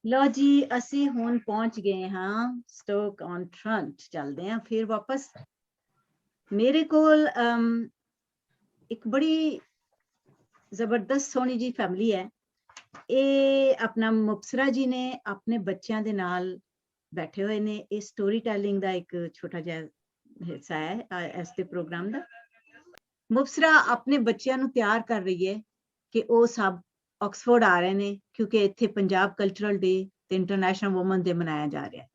लो जी ਅਸੀਂ ਹੁਣ ਪਹੁੰਚ ਗਏ ਹਾਂ ਸਟੋਕ ਔਨ ਟ੍ਰੈਂਟ। ਚੱਲਦੇ ਹਾਂ ਫਿਰ ਵਾਪਸ। ਮੇਰੇ ਕੋਲ ਇੱਕ ਬੜੀ ਜ਼ਬਰਦਸਤ ਸੋਹਣੀ ਜੀ ਫੈਮਿਲੀ ਹੈ। ਇਹ ਆਪਣਾ ਮੁਬਸਰਾ ਜੀ ਨੇ ਆਪਣੇ ਬੱਚਿਆਂ ਦੇ ਨਾਲ ਬੈਠੇ ਹੋਏ ਨੇ। ਇਹ ਸਟੋਰੀ ਟੈਲਿੰਗ ਦਾ ਇੱਕ ਛੋਟਾ ਜਿਹਾ ਹਿੱਸਾ ਹੈ ਇਸ ਦੇ ਪ੍ਰੋਗਰਾਮ ਦਾ। ਮੁਬਸਰਾ ਆਪਣੇ ਬੱਚਿਆਂ ਨੂੰ ਤਿਆਰ ਕਰ ਰਹੀ ਹੈ ਕਿ ਉਹ ਸਭ ਆਕਸਫੋਰਡ ਆ ਰਹੇ ਨੇ, ਕਿਉਂਕਿ ਇੱਥੇ ਪੰਜਾਬ ਕਲਚਰਲ ਡੇ ਤੇ ਇੰਟਰਨੈਸ਼ਨਲ ਵੂਮਨ ਡੇ ਮਨਾਇਆ ਜਾ ਰਿਹਾ ਹੈ।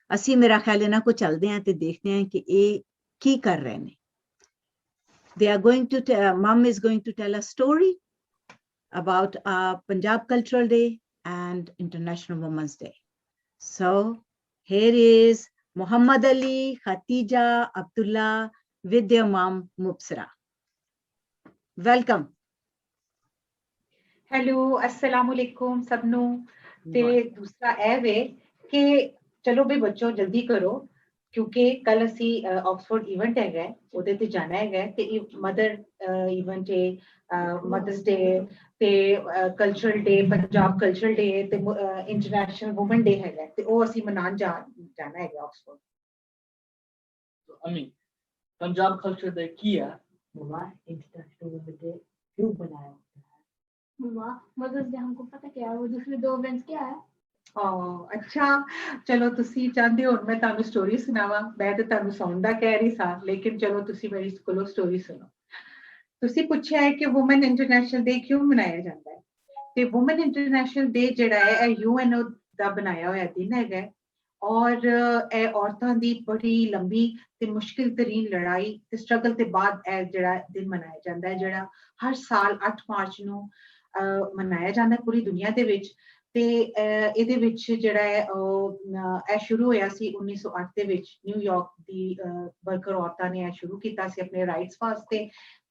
ਅਸੀਂ ਮੇਰਾ ਖਿਆਲ ਇਹਨਾਂ ਕੋਲ ਚੱਲਦੇ ਹਾਂ ਤੇ ਦੇਖਦੇ ਹਾਂ ਕਿ ਇਹ ਕੀ ਕਰ ਰਹੇ ਨੇ। They are going to mom is going to tell a story about Punjab Cultural Day and International Women's Day. So here is Muhammad Ali, Khatija, Abdullah with their mom Mubsara. Welcome. Hello अस्सलाम वालेकुम सबनू। ते दूसरा ए वे कि चलो भी बच्चों जल्दी करो क्योंकि कल असी ऑक्सफोर्ड इवेंट है ओदे ते जाना है ते मदर इवेंट है मदर्स डे ते cultural day Punjab cultural day ते इंटरनेशनल वुमेन डे है ते ओ असी मनान जाना है ऑक्सफोर्ड। तो अमी पंजाब कल्चर डे की है मम्मा इंटरनेशनल वुमेन डे क्यों बनाया मम्मा मदर्स डे हमको पता क्या है वो दूसरे दो इवेंट्स क्या है। अच्छा चलो तुसी चाहते हो मैं तानू स्टोरी सुनावा। मैं तो तानू सौन दा कह रही सा लेकिन चलो तुसी मेरी कोलों स्टोरी सुनो। तुसी पूछा है कि वुमेन इंटरनेशनल डे क्यों मनाया जाता है ते वुमेन इंटरनेशनल डे जिहड़ा है यूएनओ दा बनाया होया दिन है और ए औरतां दी बड़ी लंबी ते मुश्किल तरीन लड़ाई ते स्ट्रगल ते बाद ए जिहड़ा दिन मनाया जाता है जिहड़ा हर साल 8 मार्च नू मनाया जाता है पूरी दुनिया दे विच। ते ਇਹਦੇ ਵਿੱਚ ਜਿਹੜਾ ਹੈ ਇਹ ਸ਼ੁਰੂ ਹੋਇਆ ਸੀ 1908 ਦੇ ਵਿੱਚ ਨਿਊਯਾਰਕ ਦੀ ਵਰਕਰ ਔਰਤਾਂ ਨੇ ਇਹ ਸ਼ੁਰੂ ਕੀਤਾ ਸੀ ਆਪਣੇ ਰਾਈਟਸ ਵਾਸਤੇ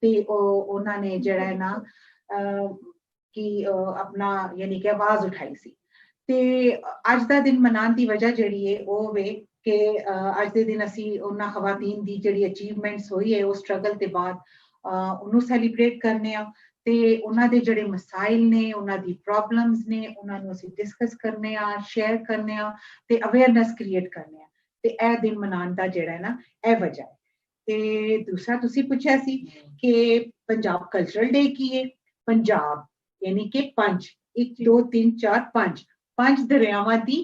ਤੇ ਉਹਨਾਂ ਨੇ ਜਿਹੜਾ ਹੈ ਨਾ ਕਿ ਆਪਣਾ ਯਾਨੀ ਕਿ ਆਵਾਜ਼ ਉਠਾਈ ਸੀ। ਤੇ ਅੱਜ ਦਾ ਦਿਨ ਮਨਾਉਣ ਦੀ ਵਜ੍ਹਾ ਜਿਹੜੀ ਹੈ ਉਹ ਵੇ ਕਿ ਅੱਜ ਦੇ ਦਿਨ ਅਸੀਂ ਉਹਨਾਂ ਖਵਾਤੀਨ ਦੀ ਜਿਹੜੀ ਅਚੀਵਮੈਂਟਸ ਹੋਈ ਹੈ ਉਹ ਸਟਰਗਲ ਤੇ ਬਾਅਦ ਉਹਨੂੰ ਸੈਲੀਬ੍ਰੇਟ ਕਰਨੇ ਆ ਤੇ ਉਹਨਾਂ ਦੇ ਜਿਹੜੇ ਮਸਾਇਲ ਨੇ ਉਹਨਾਂ ਦੀ ਪ੍ਰੋਬਲਮਸ ਨੇ ਉਹਨਾਂ ਨੂੰ ਅਸੀਂ ਡਿਸਕਸ ਕਰਨੇ ਆ ਸ਼ੇਅਰ ਕਰਨੇ ਆ ਤੇ ਅਵੇਅਰਨੈਸ ਕ੍ਰੀਏਟ ਕਰਨੇ ਆ ਤੇ ਇਹ ਦਿਨ ਮਨਾਉਣ ਦਾ ਜਿਹੜਾ ਹੈ ਨਾ ਇਹ ਵਜ੍ਹਾ ਹੈ। ਤੇ ਦੂਸਰਾ ਤੁਸੀਂ ਪੁੱਛਿਆ ਸੀ ਕਿ ਪੰਜਾਬ ਕਲਚਰਲ ਡੇ ਕੀ ਹੈ। ਪੰਜਾਬ ਯਾਨੀ ਕਿ 5 1 2 3 4 5 ਦਰਿਆਵਾਂ ਦੀ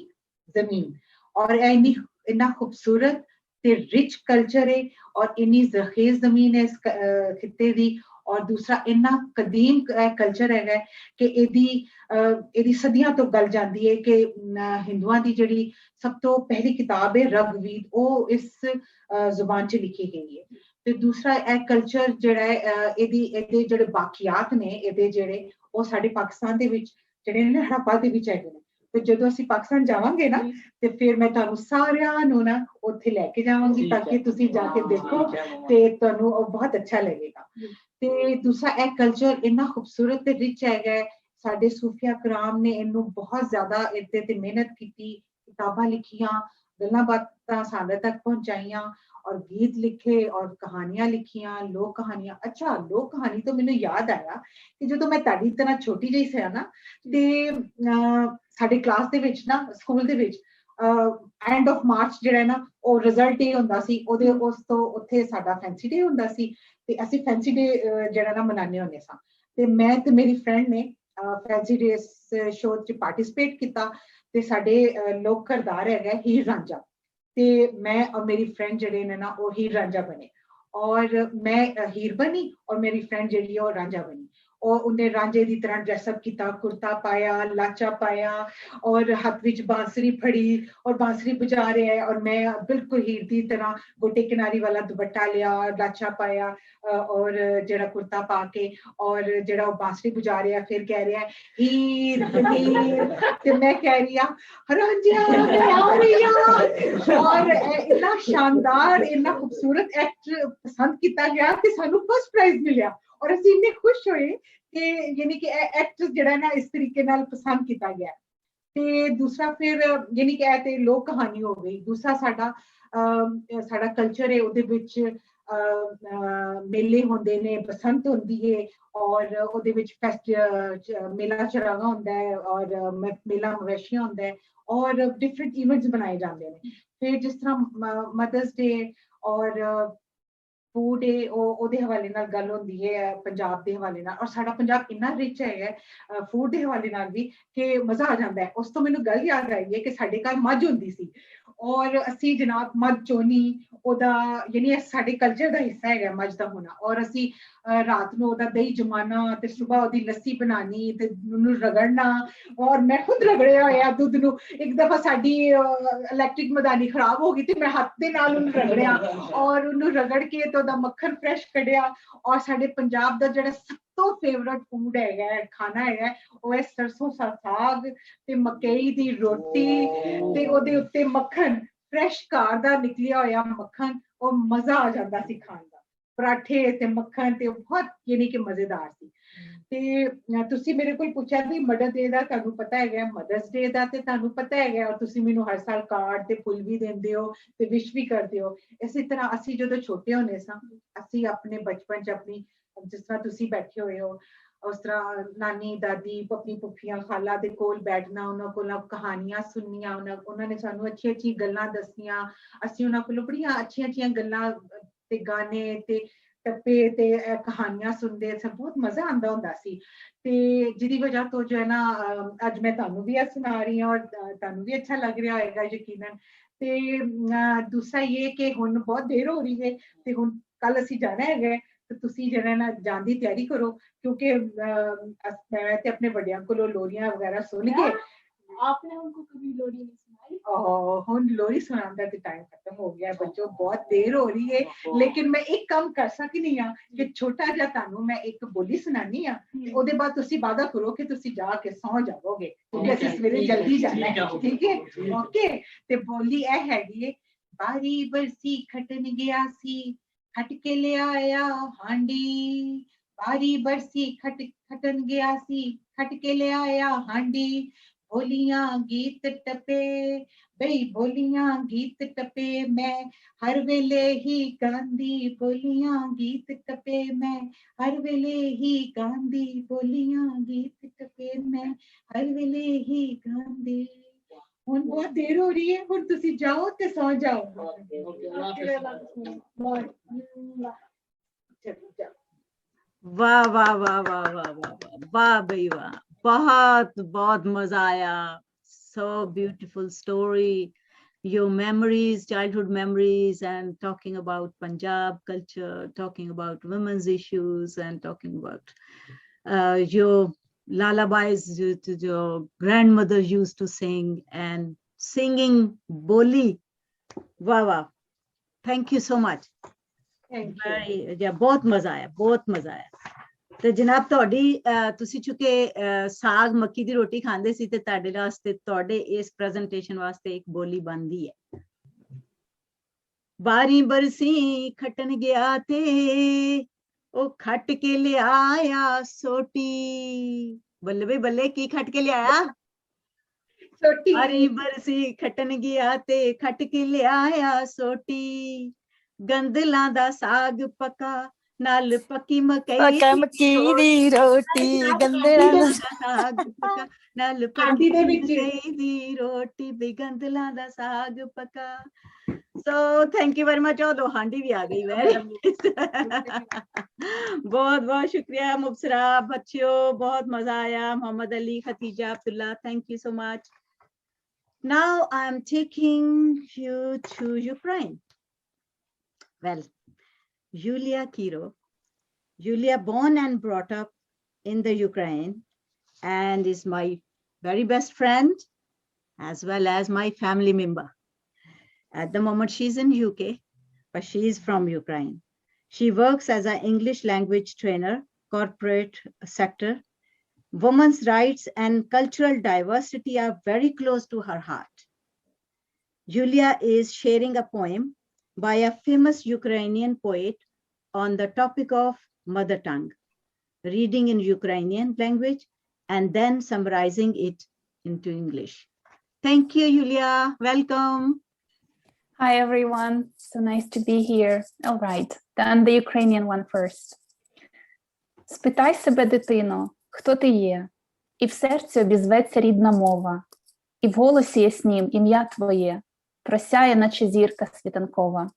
ਜ਼ਮੀਨ ਔਰ ਇਹ ਇੰਨਾ ਖੂਬਸੂਰਤ ਤੇ ਰਿਚ ਕਲਚਰ ਹੈ ਔਰ ਇੰਨੀ ਜ਼ਖੀਰ ਜ਼ਮੀਨ ਹੈ ਇਸ ਖਿੱਤੇ ਦੀ। और दूसरा इन्ना कदीम कल्चर है कि एदी सदियां तो गल जाती है कि हिंदुआं दी जिहड़ी सब तो पहली किताब है रगवीद वो इस जुबान च लिखी गई है। ते दूसरा ए कल्चर जिहड़ा है एदे जिहड़े बाकियात ने एदे जिहड़े वो साडे पाकिस्तान दे विच जिहड़े ने हड़प्पा दे विच हैगे ने। ਤੇ ਜਦੋਂ ਅਸੀਂ ਪਾਕਿਸਤਾਨ ਜਾਵਾਂਗੇ ਨਾ ਤੇ ਫਿਰ ਮੈਂ ਤੁਹਾਨੂੰ ਸਾਰਿਆਂ ਨੂੰ ਨਾ ਉੱਥੇ ਲੈ ਕੇ ਜਾਵਾਂਗੀ ਤਾਂ ਕਿ ਤੁਸੀਂ ਜਾ ਕੇ ਦੇਖੋ ਤੇ ਤੁਹਾਨੂੰ ਉਹ ਬਹੁਤ ਅੱਛਾ ਲੱਗੇਗਾ। ਤੇ ਦੂਸਰਾ ਇਹ ਕਲਚਰ ਇੰਨਾ ਖੂਬਸੂਰਤ ਤੇ ਰਿਚ ਹੈਗਾ ਸਾਡੇ ਸੂਫੀਆ ਕਰਾਮ ਨੇ ਇਹਨੂੰ ਬਹੁਤ ਜ਼ਿਆਦਾ ਇਹਦੇ ਤੇ ਮਿਹਨਤ ਕੀਤੀ ਕਿਤਾਬਾਂ ਲਿਖੀਆਂ ਗੱਲਾਂ ਬਾਤਾਂ ਸਾਡੇ ਤੱਕ ਪਹੁੰਚਾਈਆਂ और गीत लिखे और कहानियां लिखियां लोक कहानियां। अच्छा लोक कहानी तो मैंने याद आया कि जो मैं ताड़ी तरह छोटी जी सी ना ते साडे क्लास दे विच ना school they which end of March जिहड़ा ना ओ रिजल्ट डे हुंदा सी ओदे उस तो उत्थे साडा फैंसी डे हुंदा सी ते ਅਸੀਂ फैंसी डे जिहड़ा ना मनाने हुंदे सां ते मैं ते मेरी फ्रेंड ने फैंसी डे शो च पार्टिसिपेट किया ते साडे लोक करदार है हीर रांझा ते मैं और मेरी फ्रेंड जिहड़े ने ना वो हीर रांझा बने और मैं हीर बनी और मेरी फ्रेंड जिहड़ी वो रांझा बनी और उन्हें रांझे की तरह ड्रेसअप किया कुर्ता पाया लाचा पाया और हाथ विच बांसुरी फड़ी और बांसुरी बजा रहे है और मैं बिल्कुल हीर की तरह गोटे किनारी वाला दुपट्टा लिया लाचा पाया और जेड़ा कुर्ता पा के और जेड़ा बांसुरी बजा रहा फिर कह रहा है हीर हीर ते मैं कह रही रांझा और इतना शानदार इतना खूबसूरत एक्ट पसंद किया गया कि सानू फर्स्ट प्राइज मिला और ਅਸੀਂ ਇੰਨੇ ਖੁਸ਼ ਹੋਏ ਕਿ ਯਾਨੀ ਕਿ ਐਕਟ ਜਿਹੜਾ ਨਾ ਇਸ ਤਰੀਕੇ ਨਾਲ ਪਸੰਦ ਕੀਤਾ ਗਿਆ। ਤੇ ਦੂਸਰਾ ਫਿਰ ਯਾਨੀ ਕਿ ਇਹ ਤੇ ਲੋਕ ਕਹਾਣੀ ਹੋ ਗਈ। ਦੂਸਰਾ ਸਾਡਾ ਕਲਚਰ ਹੈ ਉਹਦੇ ਵਿੱਚ मेले होंदे ने, बसंत होंदी है और ਉਹਦੇ ਵਿੱਚ मेला चरागा होंदा है और मेला मवेशियां होंदा है और डिफरेंट इवेंट्स बनाए जाते हैं। फिर जिस तरह मदर्स डे और फूड डे ਉਹਦੇ ਹਵਾਲੇ ਨਾਲ ਗੱਲ ਹੁੰਦੀ ਹੈ ਪੰਜਾਬ ਦੇ ਹਵਾਲੇ ਨਾਲ, ਔਰ ਸਾਡਾ ਪੰਜਾਬ ਇੰਨਾ ਰਿਚ ਹੈ ਫੂਡ ਦੇ ਹਵਾਲੇ ਨਾਲ ਵੀ ਕਿ ਮਜ਼ਾ ਆ ਜਾਂਦਾ ਹੈ। ਉਸ ਤੋਂ ਮੈਨੂੰ ਗੱਲ ਯਾਦ ਆਈ ਹੈ ਕਿ ਸਾਡੇ ਘਰ ਮੱਝ ਹੁੰਦੀ ਸੀ ਔਰ ਅਸੀਂ ਜਨਾਬ ਮੱਝ ਚੋਣੀ, ਉਹਦਾ ਯਾਨੀ ਸਾਡੇ ਕਲਚਰ ਦਾ ਹਿੱਸਾ ਹੈਗਾ ਮੱਝ ਦਾ ਹੋਣਾ, ਔਰ ਅਸੀਂ ਰਾਤ ਨੂੰ ਉਹਦਾ ਦਹੀਂ ਜਮਾਨਾ ਤੇ ਸਵੇਰ ਉਹਦੀ ਲੱਸੀ ਬਣਾਣੀ ਤੇ ਉਹਨੂੰ ਰਗੜਨਾ, ਔਰ ਮੈਂ ਖੁਦ ਰਗੜਿਆ ਹੋਇਆ ਦੁੱਧ ਨੂੰ। ਇੱਕ ਦਫਾ ਸਾਡੀ ਇਲੈਕਟ੍ਰਿਕ ਮਦਾਨੀ ਖਰਾਬ ਹੋ ਗਈ ਤੇ ਮੈਂ ਹੱਥ ਦੇ ਨਾਲ ਉਹਨੂੰ ਰਗੜਿਆ ਔਰ ਉਹਨੂੰ ਰਗੜ ਕੇ ਤੇ ਉਹਦਾ ਮੱਖਣ ਫਰੈਸ਼ ਕੱਢਿਆ। ਔਰ ਸਾਡੇ ਪੰਜਾਬ ਦਾ ਜਿਹੜਾ ਸਭ ਤੋਂ ਫੇਵਰਟ ਫੂਡ ਹੈਗਾ, ਖਾਣਾ ਹੈਗਾ, ਉਹ ਹੈ ਸਰਸੋਂ ਦਾ ਸਾਗ ਤੇ ਮਕਈ ਦੀ ਰੋਟੀ ਤੇ ਉਹਦੇ ਉੱਤੇ ਮੱਖਣ ਫਰੈਸ਼ ਘਰ ਦਾ ਨਿਕਲਿਆ ਹੋਇਆ ਮੱਖਣ, ਉਹ ਮਜ਼ਾ ਆ ਜਾਂਦਾ ਸੀ ਖਾਣ ਦਾ। ਪਰਾਠੇ ਤੇ ਮੱਖਣ ਤੇ ਬਹੁਤ ਯਾਨੀ ਕਿ ਮਜ਼ੇਦਾਰ ਸੀ। ਤੇ ਤੁਸੀਂ ਮੇਰੇ ਕੋਲ ਪੁੱਛਿਆ ਵੀ ਮਦਰ ਡੇ ਦਾ ਤੁਹਾਨੂੰ ਪਤਾ ਹੈਗਾ, ਮਦਰਸ ਡੇ ਦਾ ਤੇ ਤੁਹਾਨੂੰ ਪਤਾ ਹੈਗਾ, ਔਰ ਤੁਸੀਂ ਮੈਨੂੰ ਹਰ ਸਾਲ ਕਾਰਡ ਤੇ ਫੁੱਲ ਵੀ ਦਿੰਦੇ ਹੋ ਤੇ ਵਿਸ਼ ਵੀ ਕਰਦੇ ਹੋ। ਇਸੇ ਤਰ੍ਹਾਂ ਅਸੀਂ ਜਦੋਂ ਛੋਟੇ ਹੁੰਦੇ ਸਾਂ, ਅਸੀਂ ਆਪਣੇ ਬਚਪਨ ਚ ਆਪਣੀ ਜਿਸ ਤਰ੍ਹਾਂ ਤੁਸੀਂ ਬੈਠੇ ਹੋਏ ਹੋ ਉਸ ਤਰ੍ਹਾਂ ਨਾਨੀ ਦਾਦੀ ਆਪਣੀ ਪੁੱਫੀਆਂ ਖਾਲਾ ਦੇ ਕੋਲ ਬੈਠਣਾ, ਉਹਨਾਂ ਕੋਲੋਂ ਕਹਾਣੀਆਂ ਸੁਣਨੀਆਂ, ਉਹਨਾਂ ਨੇ ਸਾਨੂੰ ਅੱਛੀ ਅੱਛੀ ਗੱਲਾਂ ਦੱਸੀਆਂ, ਅਸੀਂ ਉਹਨਾਂ ਕੋਲੋਂ ਬੜੀਆਂ ਅੱਛੀਆਂ ਅੱਛੀਆਂ ਗੱਲਾਂ ਤੇ ਗਾਣੇ ਤੇ ਟੱਪੇ ਤੇ ਕਹਾਣੀਆਂ ਸੁਣਦੇ ਸਭ, ਬਹੁਤ ਮਜ਼ਾ ਆਉਂਦਾ ਹੁੰਦਾ ਸੀ। ਤੇ ਜਿਹਦੀ ਵਜ੍ਹਾ ਤੋਂ ਜੋ ਹੈ ਨਾ ਅੱਜ ਮੈਂ ਤੁਹਾਨੂੰ ਵੀ ਇਹ ਸੁਣਾ ਰਹੀ ਹਾਂ ਔਰ ਤੁਹਾਨੂੰ ਵੀ ਅੱਛਾ ਲੱਗ ਰਿਹਾ ਹੋਏਗਾ ਯਕੀਨਨ। ਤੇ ਦੂਸਰਾ ਇਹ ਕਿ ਹੁਣ ਬਹੁਤ ਦੇਰ ਹੋ ਰਹੀ ਹੈ ਤੇ ਹੁਣ ਕੱਲ ਅਸੀਂ ਜਾਣਾ ਹੈਗਾ ਤੇ ਤੁਸੀਂ ਜਿਹੜਾ ਨਾ ਜਾਣ ਦੀ ਤਿਆਰੀ ਕਰੋ, ਕਿਉਂਕਿ ਮੈਂ ਤੇ ਆਪਣੇ ਵੱਡਿਆਂ ਕੋਲੋਂ ਲੋਰੀਆਂ ਵਗੈਰਾ ਸੁਣ ਕੇ। आपने उनको कभी लोरी नहीं सुनाई? ਹੁਣ ਲੋਰੀ ਸੁਣਾਉਣ ਦਾ ਤੇ ਟਾਈਮ ਖਤਮ ਹੋ ਗਿਆ ਬੱਚੋ, ਬਹੁਤ ਦੇਰ ਹੋ ਰਹੀ ਹੈ। ਲੇਕਿਨ ਮੈਂ ਇੱਕ ਕੰਮ ਕਰ ਸਕਦੀ ਹਾਂ ਕਿ ਛੋਟਾ ਜਿਹਾ ਤੁਹਾਨੂੰ ਮੈਂ ਇੱਕ ਬੋਲੀ ਸੁਣਾਨੀ ਆ, ਉਹਦੇ ਬਾਅਦ ਤੁਸੀਂ ਵਾਅਦਾ ਕਰੋ ਕਿ ਤੁਸੀਂ ਜਾ ਕੇ ਸੌਂ ਜਾਵੋਗੇ, ਕਿਉਂਕਿ ਅਸੀਂ ਸਵੇਰੇ ਜਲਦੀ ਜਾਣਾ ਹੈ। ਠੀਕ ਹੈ, ਓਕੇ। ਤੇ ਬੋਲੀ ਇਹ ਹੈਗੀ ਹੈ, ਬਾਰੀ ਬਰਸੀ ਖਟਣ ਗਿਆ ਸੀ, ਖਟ ਕੇ ਲਿਆਇਆ ਹਾਂਡੀ। ਬਾਰੀ ਬਰਸੀ ਖਟਣ ਗਿਆ ਸੀ, ਖਟ ਕੇ ਲਿਆਇਆ ਹਾਂਡੀ। ਬੋਲੀਆਂ ਗੀਤ ਟੱਪੇ ਬਈ ਬੋਲੀਆਂ ਗੀਤ ਟੱਪੇ, ਮੈਂ ਹਰ ਵੇਲੇ ਹੀ ਗਾਂਦੀ ਬੋਲੀਆਂ ਗੀਤ ਟੱਪੇ, ਮੈਂ ਹਰ ਵੇਲੇ ਹੀ ਗਾਂਦੀ ਬੋਲੀਆਂ ਗੀਤ ਟੱਪੇ, ਮੈਂ ਹਰ ਵੇਲੇ ਹੀ ਗਾਂਦੀ। ਹੁਣ ਬਹੁਤ ਦੇਰ ਹੋ ਰਹੀ ਹੈ, ਹੁਣ ਤੁਸੀਂ ਜਾਓ ਤੇ ਸੌ ਜਾਓ। वाह वाह वाह वाह वाह वाह वाह वाह भाई वाह, बहुत बहुत मजा आया। So beautiful story, your memories, childhood memories, and talking about Punjab culture, talking about women's issues, and talking about your lullabies your grandmother used to sing, and singing boli. Wow wow, thank you so much. ਬਹੁਤ ਮਜ਼ਾ ਆਇਆ, ਬਹੁਤ ਮਜ਼ਾ ਆਇਆ। ਤੇ ਜਨਾਬ ਤੁਹਾਡੀ ਤੁਸੀਂ ਚੁੱਕੇ ਸਾਗ ਮੱਕੀ ਦੀ ਰੋਟੀ ਖਾਂਦੇ ਸੀ ਤੇ ਤੁਹਾਡੇ ਵਾਸਤੇ, ਤੁਹਾਡੇ ਇਸ ਪ੍ਰੈਜੈਂਟੇਸ਼ਨ ਵਾਸਤੇ ਇੱਕ ਬੋਲੀ ਬਣਦੀ ਹੈ। ਬਾਰੀ ਬਰਸੀ ਖਟਣ ਗਿਆ ਤੇ ਉਹ ਖੱਟ ਕੇ ਲਿਆਇਆ ਸੋਟੀ। ਬੱਲੇ ਬਈ ਬੱਲੇ, ਕੀ ਖੱਟ ਕੇ ਲਿਆਇਆ? ਸੋਟੀ। ਬਾਰੀ ਬਰਸੀ ਖਟਣ ਗਿਆ ਤੇ ਖੱਟ ਕੇ ਲਿਆਇਆ ਸੋਟੀ। ਗੰਦਲਾਂ ਦਾ ਸਾਗ ਪਕਾ ਨਾਲ ਪੱਕੀ ਮਕਈ ਦੀ ਰੋਟੀ, ਗੰਦਲਾਂ ਦਾ ਸਾਗ ਪਕਾ ਨਾਲ ਪੱਕੀ ਮਕਈ ਦੀ ਰੋਟੀ, ਵੀ ਗੰਦਲਾਂ ਦਾ ਸਾਗ ਪਕਾ। So thank you very much. ਉਹ ਹਾਂਡੀ ਵੀ ਆ ਗਈ ਵੈ। ਬਹੁਤ ਬਹੁਤ ਸ਼ੁਕਰੀਆ ਮੁਬਸਰਾ ਬੱਚਿਓ, ਬਹੁਤ ਮਜ਼ਾ ਆਇਆ। Mohammad Ali, Khatija, Abdullah, thank you so much. Now I'm taking you to Ukraine. Well, Yulia Kiro. Yulia born and brought up in the Ukraine and is my very best friend as well as my family member. At the moment she's in UK, but she is from Ukraine. She works as an English language trainer, corporate sector. Women's rights and cultural diversity are very close to her heart. Yulia is sharing a poem by a famous Ukrainian poet on the topic of mother tongue, reading in Ukrainian language and then summarizing it into English. Thank you, Yulia. Welcome. Hi, everyone. So nice to be here. All right, then the Ukrainian one first. Спитай себе, дитино, хто ти є, і в серці обізветься рідна мова, і в голосі яснім ім'я твоє, просяє, наче зірка світанкова.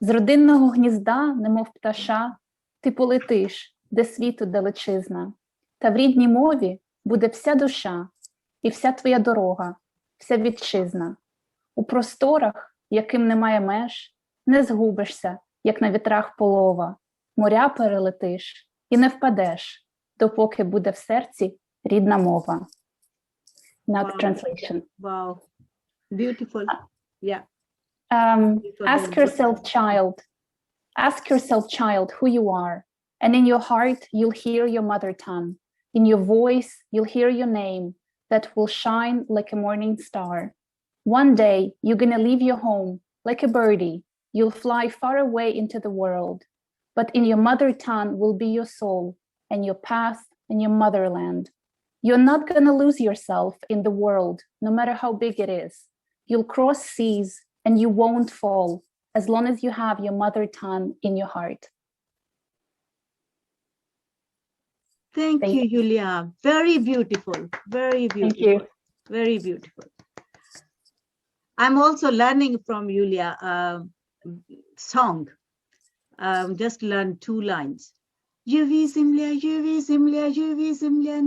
З родинного гнізда, немов пташа, ти полетиш, де світу далечизна, та в рідній мові буде вся душа, і вся твоя дорога, вся вітчизна. У просторах, яким немає меж, не згубишся, як на вітрах полова, моря перелетиш і не впадеш, допоки буде в серці рідна мова. Now the translation. Wow. Beautiful. Yeah. Ask yourself, child, who you are, and in your heart you'll hear your mother tongue. In your voice you'll hear your name that will shine like a morning star. One day you're gonna leave your home like a birdie. You'll fly far away into the world, but in your mother tongue will be your soul and your path and your motherland. You're not gonna lose yourself in the world, no matter how big it is. You'll cross seas and you won't fall as long as you have your mother tongue in your heart. Thank you, Julia. Very beautiful. Very beautiful. Thank you. Very beautiful. I'm also learning from Julia song. Just learn 2 lines. Yuvi zimlia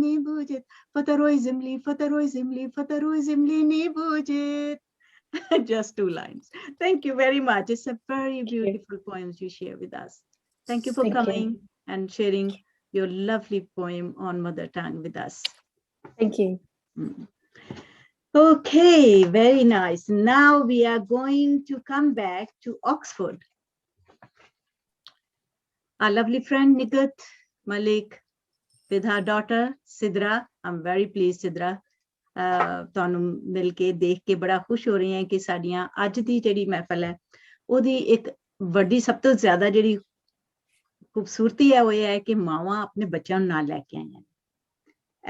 ne bujit. Fataroi zimli ne bujit. Just 2 lines. Thank you very much. It's a very beautiful poem you share with us. Thank you for coming and sharing your lovely poem on mother tongue with us. Thank you. Okay, very nice. Now we are going to come back to Oxford. Our lovely friend Nigat Malik with her daughter Sidra. I'm very pleased, Sidra. ਤੁਹਾਨੂੰ ਮਿਲ ਕੇ ਦੇਖ ਕੇ ਬੜਾ ਖੁਸ਼ ਹੋ ਰਹੀ ਹਾਂ ਕਿ ਸਾਡੀਆਂ ਅੱਜ ਦੀ ਜਿਹੜੀ ਮਹਿਫਲ ਹੈ ਉਹਦੀ ਇੱਕ ਵੱਡੀ ਸਭ ਤੋਂ ਜ਼ਿਆਦਾ ਜਿਹੜੀ ਖੂਬਸੂਰਤੀ ਹੈ ਉਹ ਇਹ ਹੈ ਕਿ ਮਾਵਾਂ ਆਪਣੇ ਬੱਚਿਆਂ ਨੂੰ ਨਾਲ ਲੈ ਕੇ ਆਈਆਂ ਨੇ।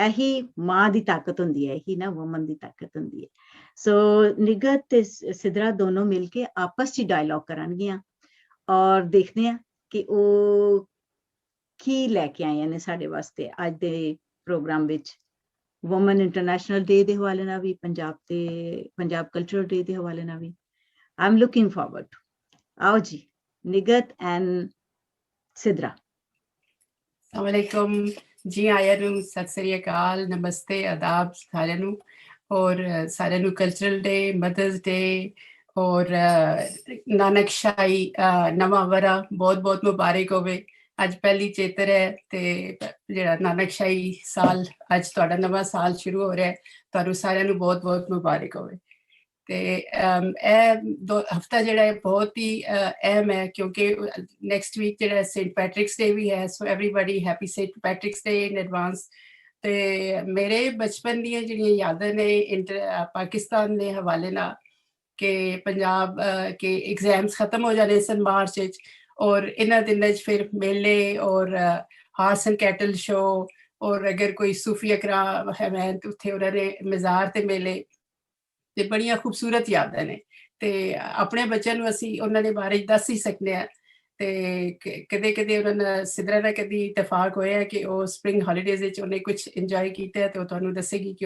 ਇਹੀ ਮਾਂ ਦੀ ਤਾਕਤ ਹੁੰਦੀ ਹੈ, ਇਹੀ ਨਾ ਵੂਮਨ ਦੀ ਤਾਕਤ ਹੁੰਦੀ ਹੈ। ਸੋ ਨਿਗਤ ਤੇ ਸਿਦਰਾ ਦੋਨੋਂ ਮਿਲ ਕੇ ਆਪਸ 'ਚ ਡਾਇਲੌਗ ਕਰਨਗੀਆਂ ਔਰ ਦੇਖਦੇ ਹਾਂ ਕਿ ਉਹ ਕੀ ਲੈ ਕੇ ਆਈਆਂ ਨੇ ਸਾਡੇ ਵਾਸਤੇ ਅੱਜ ਦੇ ਪ੍ਰੋਗਰਾਮ ਵਿੱਚ। ਵੂਮਨ ਇੰਟਰਨੈਸ਼ਨਲ ਡੇ ਦੇ ਹਵਾਲੇ ਨਾਲ ਵੀ, ਪੰਜਾਬ ਕਲਚਰਲ ਡੇ ਦੇ ਹਵਾਲੇ ਨਾਲ ਵੀ। I am looking forward to. आओ जी, निगत एंड सिद्रा। अस्सलाम वालेकुम जी, आया नू सत श्री अकाल, नमस्ते, आदाब सारे नू और सारे नू कल्चरल डे, मदर्स डे और नानकशाही नवा वरा बहुत बहुत मुबारक होवे। अज पहली चेतर है ते जेड़ा नानकशाही साल अज तुहाडा नवा साल शुरू हो रहा है, तुहानू सारे नू बहुत बहुत मुबारक होवे। ते हफ्ता जेड़ा है बहुत ही अहम है क्योंकि नेक्स्ट वीक जेड़ा सेंट पैट्रिक्स डे भी है। So everybody happy Saint Patrick's Day in advance. ते मेरे बचपन दी जेहड़ियां यादां ने पाकिस्तान दे हवाले नाल कि पंजाब के एग्जाम्स खत्म हो जाने सन मार्च विच और इन्हां दिनां च फिर मेले और हार्स एंड कैटल शो और अगर कोई सूफी अकराम है तो उत्थे उन्हां दे मज़ार ते मेले ते बड़ियां खूबसूरत यादां ने। ते अपने बच्चों नूं असीं उन्हां दे बारे च दस ही सकने आ। ते कदे कदे उन्हां नाल सिदरा दा कदी इतफाक होया कि ओह स्प्रिंग हॉलीडेज विच उन्हें कुछ इंजॉय कीता ते ओह तुहानूं दस्सेगी कि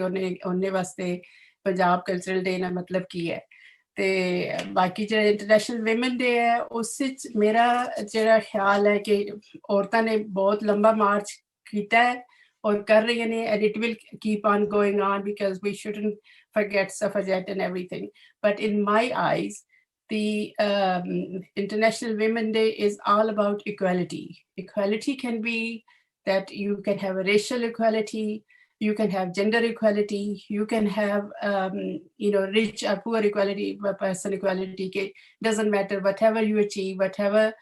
उन्हें वास्ते पंजाब कल्चरल डे दा मतलब की है। ते बाकी जो इंटरनेशनल वुमेन डे है उस विच मेरा जेह्ड़ा ख्याल है कि औरतां ने बहुत लंबा मार्च कीता है और कर रही हैं and it will keep on going on because we shouldn't forget suffragette and everything. But in my eyes, the International Women's Day is all about equality. Equality can be that you can have a racial equality, you can have gender equality, you can have rich or poor equality, person equality. Doesn't matter, whatever you achieve, whatever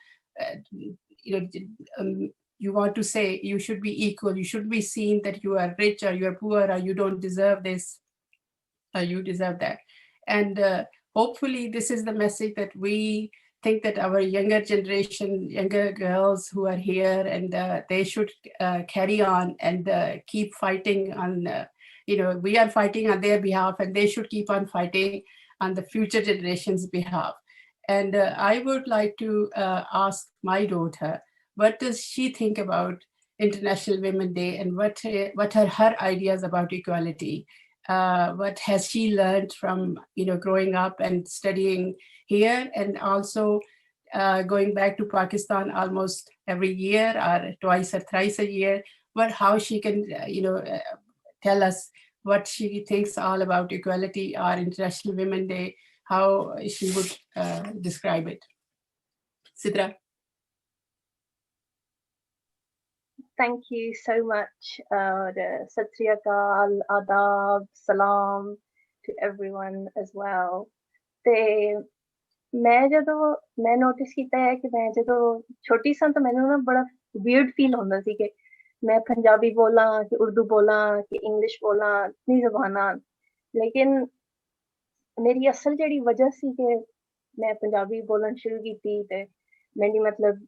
you want to say, you should be equal. You should be seen that you are rich or you are poor or you don't deserve this or you deserve that. And hopefully this is the message that we think that our younger generation, younger girls who are here, and they should carry on and keep fighting on, we are fighting on their behalf and they should keep on fighting on the future generations' behalf. And I would like to ask my daughter, what does she think about International Women's Day, and what are her ideas about equality? What has she learned from growing up and studying here, and also going back to Pakistan almost every year or twice or thrice a year? How she can tell us what she thinks all about equality or International Women's Day, how she would describe it. Sidra. Thank you so much. Sat Sri Akal, Adab, Salam to everyone as well. मैं notice किया है कि मैं जो छोटी सा तो मैंने ना बड़ा weird feel होता सी कि मैं पंजाबी बोला कि उर्दू बोला कि इंग्लिश बोला इतनी ज़बानां, लेकिन मेरी असल जड़ी वजह सी कि मैं पंजाबी बोलना शुरू की थी ते मेरी मतलब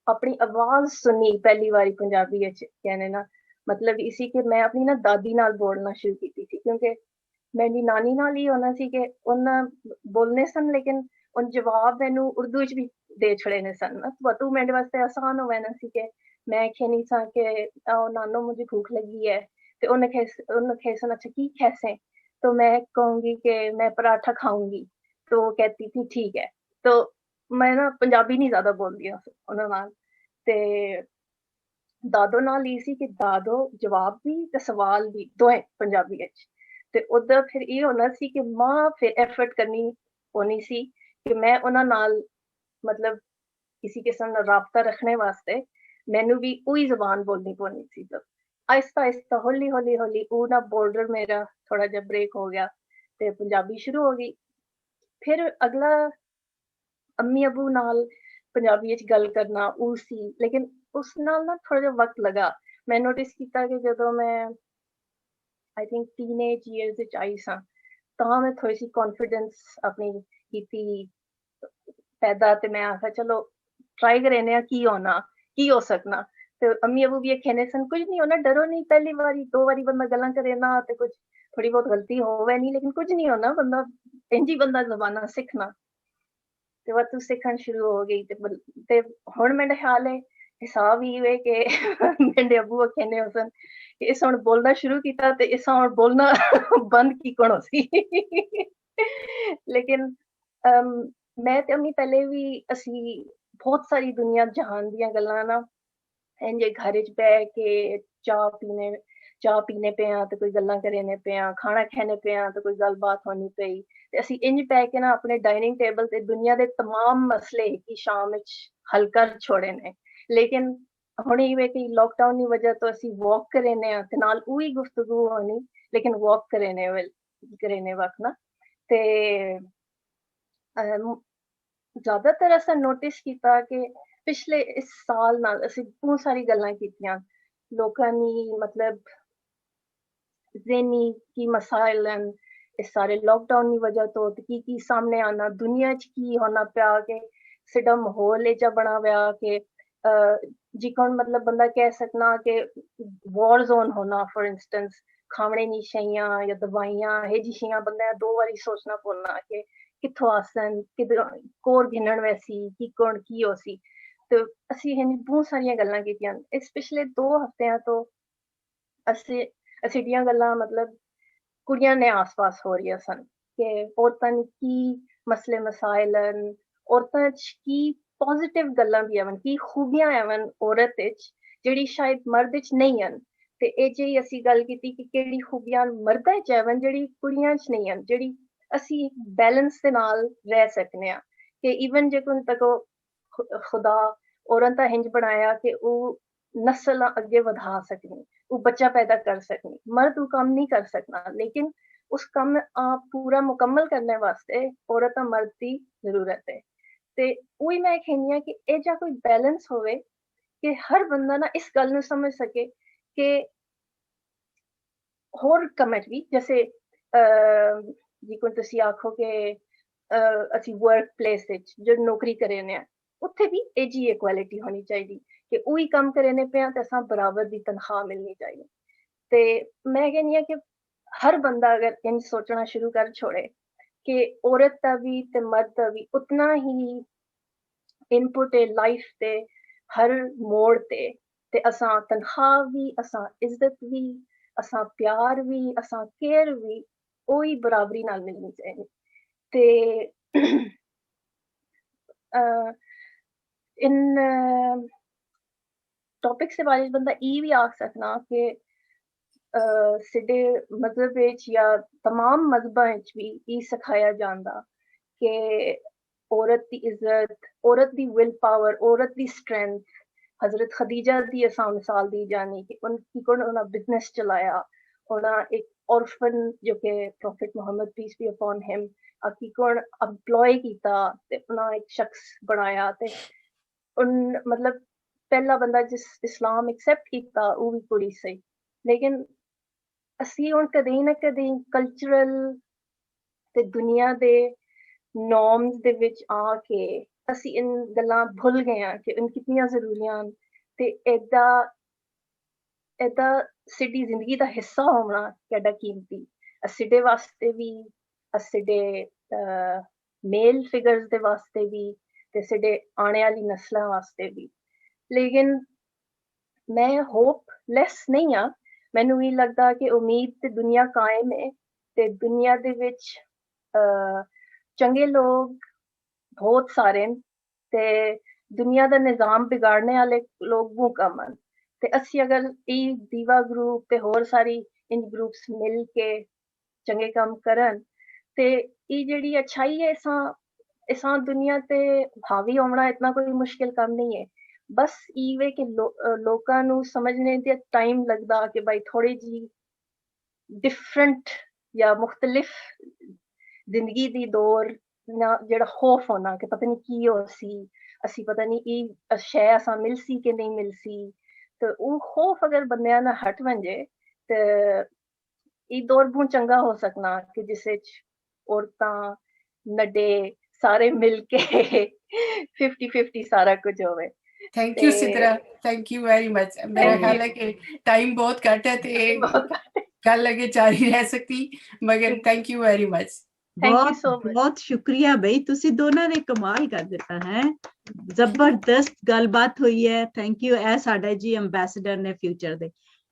अपनी आवाज सुनी पहली बारी पंजाबी कहने ना मतलब इसी के मैं अपनी ना दादी नाल बोलना शुरू की थी, क्योंकि मेरी नानी नाल ही होना सी कि उन्हें बोलने सन लेकिन उन जवाब मैनू उर्दू च भी दे छड़े ने सन। तू मेरे वास्ते आसान हो ना सी कि मैं कहनी सा कि नानो मुझे भूख लगी है तो उन्हें खेसन अच्छा की कैसे, तो मैं कहूंगी कि मैं पराठा खाऊंगी, तो वो कहती थी ठीक है। तो मैं ना पंजाबी नहीं ज्यादा बोलदी उन्हां नाल ते दादो नाल ही सी कि दादो जवाब भी ते सवाल भी दोए पंजाबी विच ते उधर फिर ये होना सी कि मां फिर एफर्ट करनी होनी सी कि मैं उन्हां नाल मतलब किसी किस्म दा राबता रखने वास्ते मैनू भी उही ज़बान बोलनी पौनी सी। तो आहिस्ता आहिस्ता हौली हौली हौली वो ना बॉर्डर मेरा थोड़ा जा ब्रेक हो गया ते पंजाबी शुरू हो गई। फिर अगला अम्मी अबू नाल पंजाबी च गल करना वो सी, लेकिन उस नाल ना थोड़ा जा वक्त लगा। मैं नोटिस किया कि जदों मैं I think teenage years which I सां तां मैं थोड़ी सी कॉन्फिडेंस अपनी कीती पैदा ते मैं आखा चलो ट्राई करेने की होना की हो सकना। तो अम्मी अबू भी कहने सन कुछ नहीं होना, डरो नहीं, पहली बारी दो बारी बंदा गल्लां करे ना ते कुछ थोड़ी बहुत गलती होवे नहीं, लेकिन कुछ नहीं होना, बंदा इंजी बंदा ज़बाना सीखना। ते वह तू सीखन शुरू हो गई ते हुण मेरा ख्याल है हिसाब ही है कि मेरे अबू कहने सन इस हुण बोलना शुरू किया ते इस हुण बोलना बंद की कौन सी लेकिन मैं ते अम्मी पहले भी असी बहुत सारी दुनिया जहान दियां गल्लां ना इंजे घर च बैठ के चाह पीने पे तो कोई गल्लां करने पे खाना खाने पे तो कोई गलबात होनी पई ते असी इंज बैठ के ना अपने डाइनिंग टेबल ते दुनिया दे तमाम मसले की शाम विच हल कर छोड़े ने। लेकिन हुण ये कि लॉकडाउन की वजह तो असी वॉक करने ते नाल उही गुफ्तगू होनी, लेकिन वॉक करने वक्त ना ते ज्यादातर असा नोटिस किया कि पिछले इस साल नाल असी बहुत सारी गल्लां कीतियां लोकां नी मतलब ज़हनी की मसाइल इस सारे लॉकडाउन की वजह तो की सामने आना दुनिया च की होना पिया के सिडा माहौल एजा बना पिया के जिकन मतलब बंदा कह सकना कि वॉर जोन होना फॉर इंस्टेंस खावणे नी शैयां या दवाइयां हे जी शैयां बंदा दो बारी सोचना पौना कि किथों आसन किधर कोर घिनण वैसी की कौन की होसी। तो असी बहुत सारियां गल्लां कीतियां इस पिछले 2 हफ्तियां तो असीडियां गल्लां मतलब कुड़ियां ने आस-पास हो रही सन कि औरतां की मसले मसाइल औरतां की पॉजिटिव गल्लां भी आवन की खूबियां आवन औरत विच जेड़ी शायद मर्द विच नहीं हन। ते ए जी असी गल कीती कि केड़ी खूबियां मर्दां च आवन जेड़ी कुड़ियां च नहीं हन, जेड़ी असी बैलेंस दे नाल रह सकने आ कि इवन जे कोई तक खुदा औरत दा हिंज बनाया कि वो नस्ल अगे बढ़ा सकनी, वो बच्चा पैदा कर सकनी, मर्द वो काम नहीं कर सकना, लेकिन उस काम पूरा मुकम्मल करने वास्ते औरत मर्द की जरूरत है। ते वही मैं कहनी कि ए जा कोई बैलेंस होवे कि हर बंदा ना इस गल नूं समझ सके कि होर कम्म च भी जैसे जिक्र तुसी आखो कि असी वर्क प्लेस विच जो नौकरी करने उत्थे भी ए जी इक्वालिटी होनी चाहिए कि वही कम करने पे ते असां बराबर दी तनख्वाह मिलनी चाहिए। ते मैं कहनी कि हर बंदा अगर इन सोचना शुरू कर छोड़े कि औरत दा भी ते मर्द दा भी उतना ही इनपुट है लाइफ ते हर मोड़ ते असां तनख्वाह भी, असां इज्जत भी, असां प्यार भी, असां केयर भी ओही बराबरी नाल मिलनी चाहिए। ते इन टॉपिक से बारे बंदा ई भी आख सकना कि सिद्धे मजहब विच या तमाम मजहबां विच भी ई सिखाया जांदा कि औरत दी इज्जत, औरत दी विल पावर, औरत दी स्ट्रेंथ। हजरत खदीजा दी असां मिसाल दी जानी कि उनकी उन्हें बिजनेस चलाया, उन्हें एक ऑर्फन जो कि prophet Muhammad peace be upon him अकी कोण एम्प्लॉय कीता ते उन्हें एक शख्स बनाया ते उन मतलब पहला बंदा जिस इस्लाम एक्सेप्ट कीता वो भी कुड़ी सी। लेकिन ਅਸੀਂ ਹੁਣ ਕਦੇ ਨਾ ਕਦੇ ਕਲਚਰਲ ਤੇ ਦੁਨੀਆ ਦੇ ਨੋਰਮਸ ਦੇ ਵਿੱਚ ਆ ਕੇ ਅਸੀਂ ਇਨ ਗੱਲਾਂ ਭੁੱਲ ਗਏ ਹਾਂ ਕਿ ਇਹ ਕਿੰਨੀਆਂ ਜ਼ਰੂਰੀਆਂ ਹਨ ਤੇ ਇਹਦਾ ਸਿੱਧੀ ਜ਼ਿੰਦਗੀ ਦਾ ਹਿੱਸਾ ਹੋਣਾ ਕਿੱਡਾ ਕੀਮਤੀ ਸਿੱਧੇ ਵਾਸਤੇ ਵੀ ਸਿੱਧੇ ਮੇਲ ਫਿਗਰਸ ਦੇ ਵਾਸਤੇ ਵੀ ਤੇ ਸਿੱਧੇ ਆਉਣ ਵਾਲੀ ਨਸਲਾਂ ਵਾਸਤੇ ਵੀ। ਲੇਕਿਨ ਮੈਂ ਹੋਪਲੈਸ ਨਹੀਂ ਹਾਂ, ਮੈਨੂੰ ਵੀ ਲੱਗਦਾ ਕਿ ਉਮੀਦ ਤੇ ਦੁਨੀਆ ਕਾਇਮ ਹੈ ਤੇ ਦੁਨੀਆ ਦੇ ਵਿੱਚ ਚੰਗੇ ਲੋਕ ਬਹੁਤ ਸਾਰੇ ਨੇ ਤੇ ਦੁਨੀਆ ਦਾ ਨਿਜ਼ਾਮ ਵਿਗਾੜਨੇ ਵਾਲੇ ਲੋਕ ਬਹੁਤ ਕਮ ਹਨ ਤੇ ਅਸੀਂ ਅਗਰ ਇਹ ਦੀਵਾ ਗਰੁੱਪ ਤੇ ਹੋਰ ਸਾਰੀ ਇਨ ਗਰੁੱਪਸ ਮਿਲ ਕੇ ਚੰਗੇ ਕੰਮ ਕਰਨ ਤੇ ਇਹ ਜਿਹੜੀ ਅੱਛਾਈ ਹੈ ਇਸਾਂ ਦੁਨੀਆ ਤੇ ਹਾਵੀ ਹੋਣਾ ਇਤਨਾ ਕੋਈ ਮੁਸ਼ਕਿਲ ਕੰਮ ਨਹੀਂ ਹੈ। बस इवे कि लोकां नू समझने ते टाइम लगदा कि भाई थोड़ी जी डिफरेंट या मुख्तलिफ जिंदगी दी दौर ना जेड़ा खौफ होना कि पता नहीं की हो सी असी पता नहीं ई शय असां मिल सी कि नहीं मिल सी तो वो खौफ अगर बंदियां ना हट वंजे ते ई दौर बहुत चंगा हो सकना कि जिस औरतां नडे सारे मिल के 50-50 सारा कुछ होवे। Thank you Sidra, thank you very much. मेरा ख्याल है कि टाइम बहुत घट है ते गल लगे जारी रह सकती मगर थैंक यू वेरी मच। बहुत शुक्रिया बई, तुसी दोनों ने कमाल कर दिता है, जबरदस्त गलबात हुई है। Thank you. ए साडा जी एम्बेसडर ने फ्यूचर दे,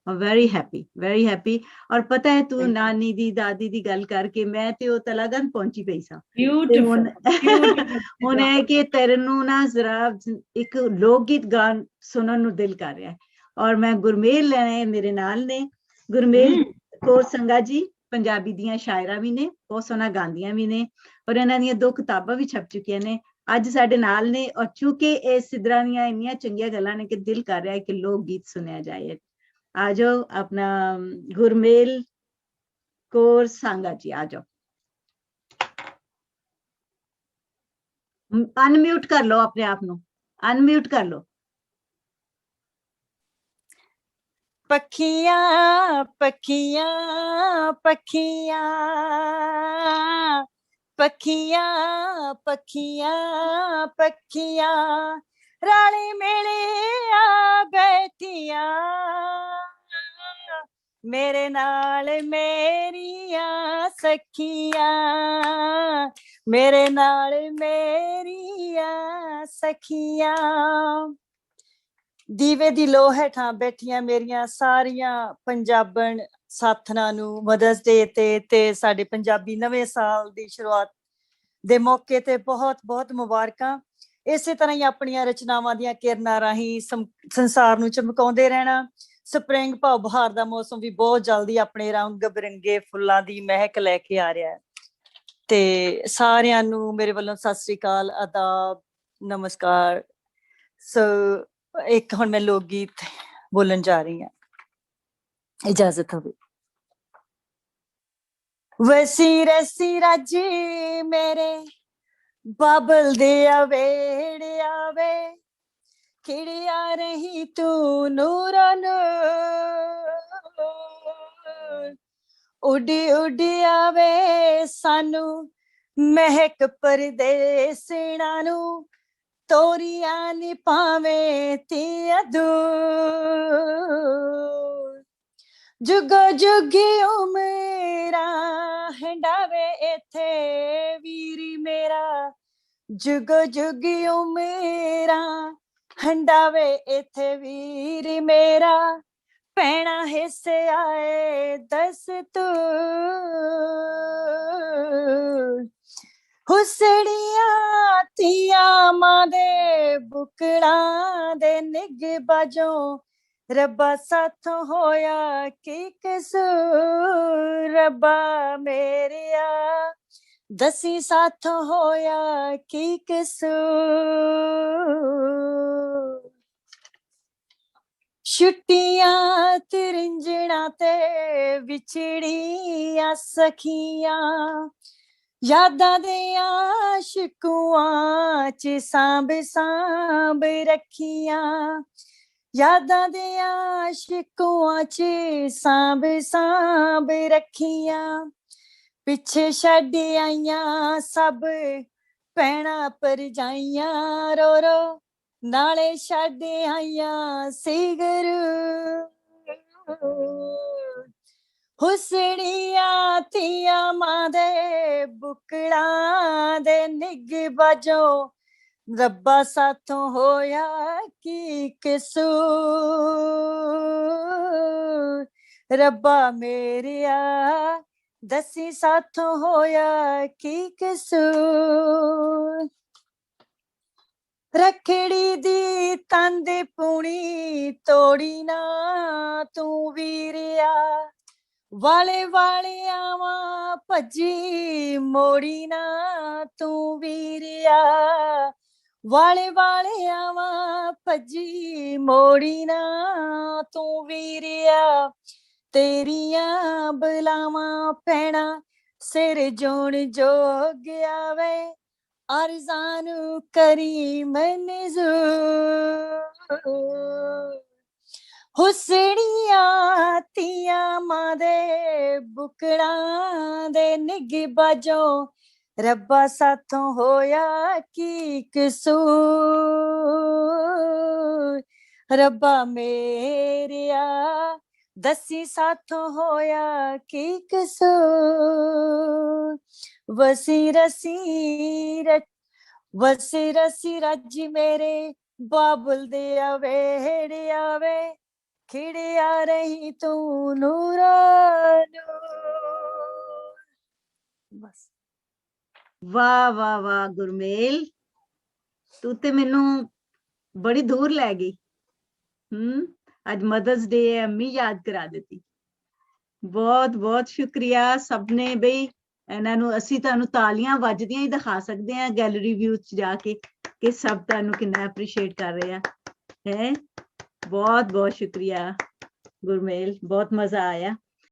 वेरी हैप्पी। और पता है तू नानी दी दादी दी गल करके मैं ते ओ तलागन पहुंची पई सा। हुन है कि तेरे नू ना जरा एक लोक गीत गान सुनन नू दिल कर रहा है और मैं गुरमेल ने मेरे नाल ने गुरमेल कौर संगा जी पंजाबी दियां शायरा भी ने, बहुत सोहना गांदियां भी ने और इन्हां दियां 2 किताबां भी छप चुकियां ने, अज साडे नाल ने। और चूंकि इस सिद्रा दियां इन्नियां चंगियां गल्लां ने कि दिल कर रहा है कि लोक गीत सुनया जाए। आ जाओ अपना गुरमेल कौर सांगा जी, आ जाओ, अनम्यूट कर लो अपने आप नु, अनम्यूट कर लो। पखियां पखियां पखियां पखियां पखियां पखियां राले मेले आ बैठिया मेरे नाल मेरिया सखिया मेरे नाल मेरिया सखिया। दीवे दी लो हेठां बैठियां मेरियां सारियां पंजाबन साथनां नू मदर्स डे ते साडे पंजाबी नवें साल दी शुरुआत दे मौके ते बहुत बहुत मुबारकां। इसे तरह ही अपनियां रचनावां दियां किरनां राहीं संसार नू चमकाउंदे रहना। स्प्रिंग भाव बहार दा मौसम भी बहुत जल्दी अपने रंग बिरंगे फुल्लां दी महक लैके आ रहा है ते सारियां नू मेरे वल्लों सत श्री अकाल, आदाब, नमस्कार। सो एक हुण मैं लोक गीत बोलन जा रही हूं, इजाजत होवे। वैसी रैसी राजी मेरे बाबल दे आवेड़े आवे खिड़ी आ रही तू नूरन उड़ी उड़ी आवे सानू महक परदेसना नू तोरिया नी पावे ती दूर जुगो जुगी उमरा हंडावे इथे वीरी मेरा जुगो जुगी उमरा हंडावे इथे वीरी मेरा पैना हिस्से आए दस तू हुसड़िया तिया मां दे बुकड़ा दे निग बाजों रब्बा साथों होया की कसूर रब्बा मेरिया दसी साथों होया की कसूर छुट्टियां तिरिंजणा ते विछड़िया सखियां यादां दे आशिकुआं च सांभ सांभ रखियां यादां दे आशिकुआं च सांभ सांभ रखियां पिछे छड्ड आइयां सब भैणां भरजाइयां रो रो नाले छड्ड आइयां सिगरू हुसड़िया तिया मां दे बुकड़ा दे निग बाजों रब्बा साथों होया की कसूर रब्बा मेरिया दसी साथों होया की कसूर रखड़ी दी तंद पुणी तोड़ी ना तू वीरिया वाले वाले आवा भजी मोड़ी ना तू वीरिया वाले वाले आवा भजी मोड़ी ना तू वीरिया तेरियां बलावा पैना सिर जोन जोग आवे अरजानू करी मंजूर हुसड़िया तिया मां दे बुकड़ा दे निग बाजों रब्बा साथों होया की कसूर रब्बा मेरिया दसी साथों होया की कसूर वसी रसी रज मेरे बाबुल दे आवे आवे खिड़े आ रही तू नूरा नूर बस वाह वाह वाह गुरमेल तू ते मैनू बड़ी दूर लै गई अज मदर्स डे है अम्मी याद करा देती बहुत बहुत शुक्रिया सबने बई ਇਹਨਾਂ ਨੂੰ ਅਸੀਂ ਤੁਹਾਨੂੰ ਤਾਲੀਆਂ ਵੱਜਦੀਆਂ ਹੀ ਦਿਖਾ ਸਕਦੇ ਹਾਂ ਗੈਲਰੀ ਵਿਊ ਚ ਜਾ ਕੇ ਕਿ ਸਭ ਤੁਹਾਨੂੰ ਕਿੰਨਾ ਐਪਰੀਸ਼ੀਏਟ ਕਰ ਰਹੇ ਆ ਹੈ ਬਹੁਤ ਬਹੁਤ ਸ਼ੁਕਰੀਆ ਗੁਰਮੇਲ ਬਹੁਤ ਮਜ਼ਾ ਆਇਆ